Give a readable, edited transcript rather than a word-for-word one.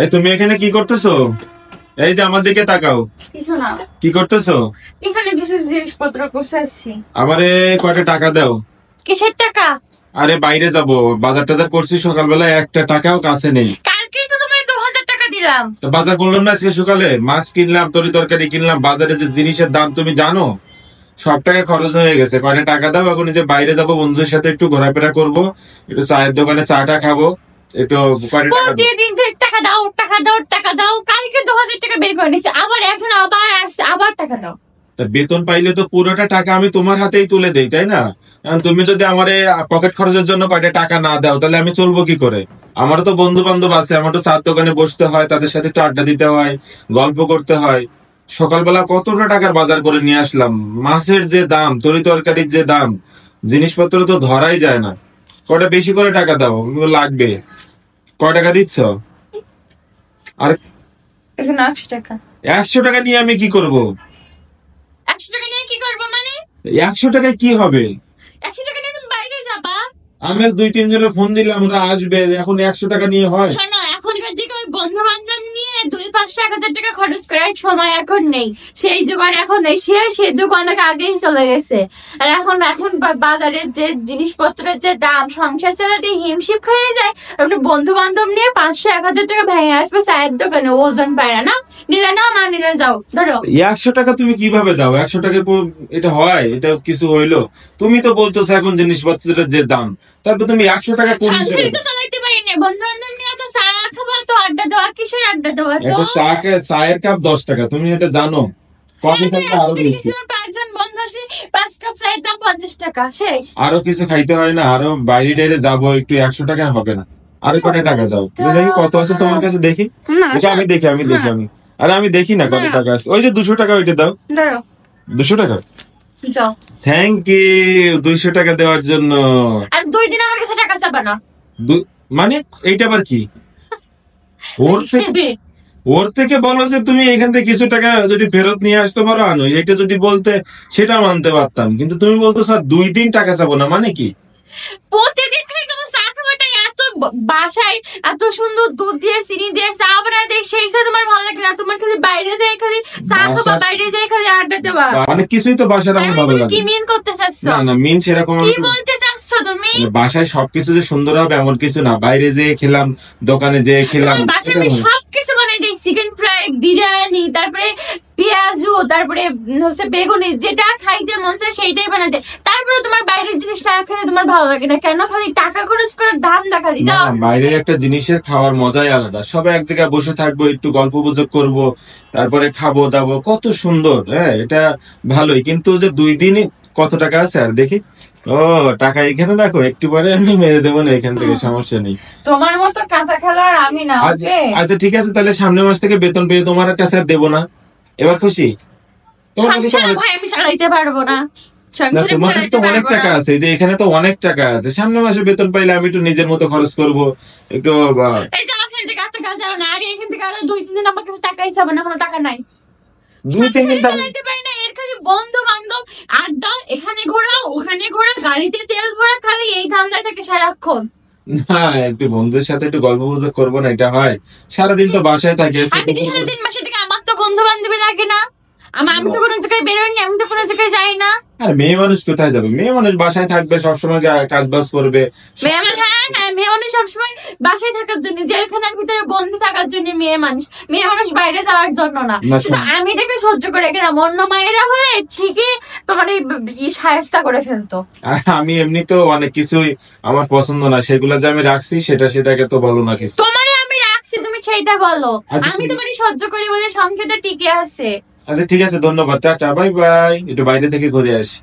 এই তুমি এখানে কি করতেছো? এই যে আমার দিকে তাকাও। কিছু না। কি করতেছো? এখানে কিছু জিনিসপত্র করতেছি। আমারে কয়টা টাকা দাও। কিসের টাকা? আরে বাইরে যাব, বাজার টাজার করছি সকালবেলা, একটা টাকাও কাছে নেই। কালকেই তো তোমায় 2000 টাকা দিলাম। তো বাজার করলাম না আজকে সকালে, মাছ কিনলাম, তরকারি কিনলাম, বাজারে যে জিনিসের দাম তুমি জানো, সব টাকা খরচ হয়ে গেছে। কয়টা টাকা দাও, এখন যে বাইরে যাব, বন্ধুদের সাথে একটু ঘোরাফেরা করবো, একটু চায়ের দোকানে চাটা খাবো, একটু কয়টা টাকা দাও। প্রতিদিন টাকা দাও টাকা দাও টাকা দাও, কালকে 2000 টাকা বের করে নিয়েছি, আবার এখন আবার আসছে, আবার টাকা দাও। তা বেতন পাইলে তো পুরোটা টাকা আমি তোমার হাতেই তুলে দেই, তাই না? এখন তুমি যদি আমারে পকেট খরচের জন্য কয়টা টাকা না দাও, তাহলে আমি চলবো কি করে? আমারও তো বন্ধু বান্ধব আছে, আমার তো চার দোকানে বসতে হয়, তাদের সাথে একটু আড্ডা দিতে হয়, গল্প করতে হয়। সকালবেলা কতটা টাকার বাজার করে নিয়ে আসলাম, মাছের যে দাম, তরকারির যে দাম, জিনিসপত্র তো ধরাই যায় না। কয়টা বেশি করে টাকা দাও, লাগবে। কয় টাকা দিচ্ছ? আর 100 টাকা। 100 টাকা নিয়ে আমি কি করব? 100 টাকা নিয়ে কি করবো মানে? 100 টাকায় কি হবে? 100 টাকা নিয়ে তুমি বাইরে যাবা? আমি আর 2-3 জনের ফোন দিলাম, ওরা আসবে, এখন 100 টাকা নিয়ে হয়? শোনো, এখনকার যে ওই বন্ধু বান্ধব নিয়ে 2-5-1000 টাকা খরচ করার সময় এখন নেই, সেই যুগ আর এখন নেই। সে যুগ অনেক আগেই চলে গেছে। আর এখন বাজারের যে জিনিসপত্রের যে দাম, সংসার চালাতে হিমশিম খেয়ে যায়। আপনি বন্ধু বান্ধব নিয়ে 500-1000 টাকা ভেঙে আসবে চায়ের দোকানে, ওজন পায় না। নিলে নাও, না নিলে যাও, ধরো। 100 টাকা তুমি কিভাবে দাও? 100 টাকা এটা হয়? এটা কিছু হইলো? তুমি তো বলতেছো এখন জিনিসপত্রের যে দাম, তারপর তুমি 100 টাকা কোন হিসেবে সংসারই তো চালাইতে পারি না, বন্ধু বান্ধব নিয়ে তো চা খাবা, তো আড্ডা দেওয়া, কিসের আড্ডা দেওয়া? তো একটা চায়ের কাপ 10 টাকা, তুমি এটা জানো? কফি থাকলে আরো বেশি। 5 জন বন্ধু আসলে 5 কাপ চায়ের দাম 50 টাকা, শেষ। আরো কিছু খাইতে হয় না? আরো বাইরে টাইরে যাবো, একটু 100 টাকা হবে না? আরো কত টাকা দাও, তুমি দেখি কত আছে তোমার কাছে, দেখি। এটা আমি দেখি। আরে আমি দেখি না কত টাকা আছে। ওই যে 200 টাকা, ওইটা দাও। ধরো 200 টাকা। যাও। থ্যাংক ইউ 200 টাকা দেওয়ার জন্য। আর 2 দিন আমার কাছে টাকা চাবা না। মানে এইটা আবার কি? ওর থেকে বলো যে তুমি এখান থেকে কিছু টাকা যদি ফেরত নিয়ে আসতে পারো আনো, এটা যদি বলতে সেটা মানতে পারতাম, কিন্তু তুমি বলতো স্যার 2 দিন টাকা চাবো না, মানে কি? প্রতিদিন খালি তোমার চা খাবারটা এত বাসায় এত সুন্দর দুধ দিয়ে চিনি দিয়ে চা বানায় দেয়, সেই চা তোমার ভালো লাগে না? তোমার খালি বাইরে যাই খালি চা খাবা, বাইরে যাই খালি আড্ডা দেবা, মানে কিছুই তো বাসার আমার ভালো লাগে কি মিন করতে চাচ্ছ? না, মিন সেরকম কি বলতে চাচ্ছ তুমি? বাসায় সবকিছু যে সুন্দর হবে এমন কিছু না। বাইরে যেয়ে খেলাম, দোকানে যেয়ে খেলাম, বাসায় আমি সবকিছু বানাই দিই, চিকেন ফ্রাই, বিরিয়ানি, তারপরে পেঁয়াজু, তারপরে হচ্ছে বেগুনি, যেটা খাইতে মন চায় সেইটাই বানাই দেয়। তারপরে তোমার বাইরের জিনিস না খেলে তোমার ভালো লাগে না কেন? খালি টাকা খরচ করার দাম দেখালি যাও। বাইরের একটা জিনিসের খাওয়ার মজাই আলাদা। সবাই এক জায়গায় বসে থাকবো, একটু গল্প গুজব করবো, তারপরে খাবো দাবো, কত সুন্দর। হ্যাঁ, এটা ভালোই, কিন্তু যে 2 দিনই কত টাকা আছে আর দেখি। ও টাকা এখানে রাখো, একটু পরে আমি মেরে দেবো না এখান থেকে, সমস্যা নেই। তোমার মতো কাঁচা খেলার আমি না। আচ্ছা ঠিক আছে, তাহলে সামনের মাস থেকে বেতন পেয়ে তোমার কাছে আর দেবো না। এবার খুশি? ভাই আমি চালাইতে পারবো না, তোমার কাছে তো অনেক টাকা আছে, যে এখানে তো অনেক টাকা আছে। সামনের মাসে বেতন পাইলে আমি একটু নিজের মতো খরচ করবো, একটু। এই যে এখান থেকে এত কাজ হবে না, আর এখান থেকে আরো 2-3 দিন আমার কাছে টাকাই চাবে না, কোনো টাকা নাই। 2-3 দিন টাকা চালাইতে পারি না, এর খালি বন্ধু বান্ধব আড্ডা, এখানে ঘোরা ওখানে ঘোরা, গাড়িতে তেল ভরা, খালি এই ধান্দায় থাকে সারাক্ষণ। না, একটু বন্ধুদের সাথে একটু গল্প গুজব করবো না, এটা হয়? সারাদিন তো বাসায় থাকে। আমি যে সারাদিন বাসা থেকে, আমার তো বন্ধু বান্ধবী লাগে না, আমি তো কোনো জায়গায় বেরোয়নি, আমি তো কোনো জায়গায় যাই না। আর মেয়ে মানুষ কোথায় যাবে? মেয়ে মানুষ বাসায় থাকবে, সবসময় কাজ বাজ করবে। মেয়ে মানুষ, হ্যাঁ মেয়ে মানুষ সবসময় বাসায় থাকার জন্য, জেলখানার ভিতরে বন্দি থাকার জন্য মেয়ে মানুষ বাইরে যাওয়ার জন্য না। কিন্তু আমি এটাকে সহ্য করে গেলাম, অন্য মায়েরা হলে ঠিকই তোমার এই সায়স্তা করে ফেলতো। আমি এমনি তো অনেক কিছুই আমার পছন্দ না, সেগুলো যে আমি রাখছি সেটাকে তো বলো না কিছু। তোমারে আমি রাখছি, তুমি সেইটা বলো। আমি তোমারই সহ্য করি বলে সংসারটা টিকে আছে। আচ্ছা ঠিক আছে, ধন্যবাদ, টাটা, বাই বাই। একটু বাইরে থেকে ঘুরে আসি।